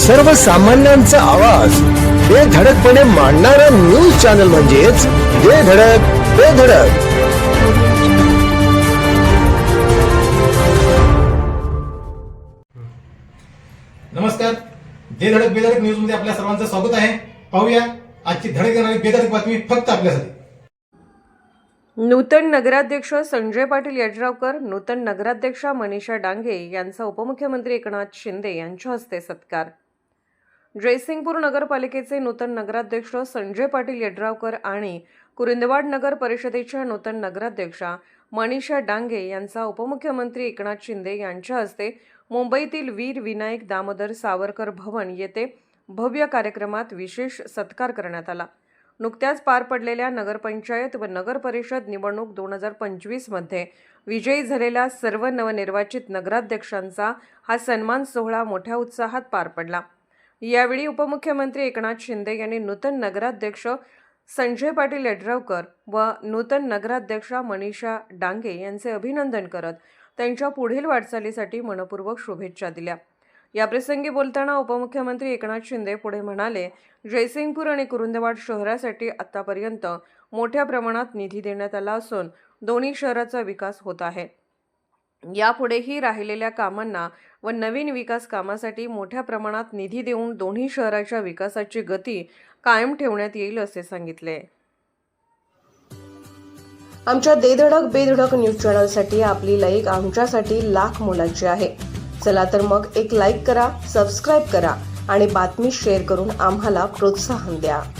सर्वसामान्यांचा आवाज बेधडकपणे मांडणारा न्यूज चॅनल म्हणजेच बेधडक बेधडक. नमस्कार, बेधडक बेधडक न्यूज मध्ये आपल्या सर्वांचं स्वागत आहे. पाहूया आजची धडक देणारी बेधडक बातमी फक्त आपल्यासाठी. नूतन नगराध्यक्ष संजय पाटील यड्रावकर, नूतन नगराध्यक्षा मनीषा डांगे यांचा उपमुख्यमंत्री एकनाथ शिंदे यांच्या हस्ते सत्कार. जयसिंगपूर नगरपालिकेचे नूतन नगराध्यक्ष संजय पाटील यड्रावकर आणि कुरुंदवाड नगर परिषदेच्या नूतन नगराध्यक्षा मनीषा डांगे यांचा उपमुख्यमंत्री एकनाथ शिंदे यांच्या हस्ते मुंबईतील वीर विनायक दामोदर सावरकर भवन येथे भव्य कार्यक्रमात विशेष सत्कार करण्यात आला. नुकत्याच पार पडलेल्या नगरपंचायत व नगर परिषद निवडणूक 2025 मध्ये विजयी झालेल्या सर्व नवनिर्वाचित नगराध्यक्षांचा हा सन्मान सोहळा मोठ्या उत्साहात पार पडला. यावेळी उपमुख्यमंत्री एकनाथ शिंदे यांनी नूतन नगराध्यक्ष संजय पाटील यड्रावकर व नूतन नगराध्यक्षा मनीषा डांगे यांचे अभिनंदन करत त्यांच्या पुढील वाटचालीसाठी मनपूर्वक शुभेच्छा दिल्या. याप्रसंगी बोलताना उपमुख्यमंत्री एकनाथ शिंदे पुढे म्हणाले, जयसिंगपूर आणि कुरुंदवाड शहरासाठी आतापर्यंत मोठ्या प्रमाणात निधी देण्यात आला असून दोन्ही शहराचा विकास होत आहे. यापुढेही राहिलेल्या कामांना व नवीन विकास कामासाठी मोठ्या प्रमाणात निधी देऊन दोन्ही शहराच्या विकासाची गती कायम ठेवण्यात येईल असे सांगितले. आमच्या बेधडक बेधडक न्यूज चॅनलसाठी आपली लाईक आमच्यासाठी लाख मोलाची आहे. चला तर मग एक लाईक करा, सबस्क्राईब करा आणि बातमी शेअर करून आम्हाला प्रोत्साहन द्या.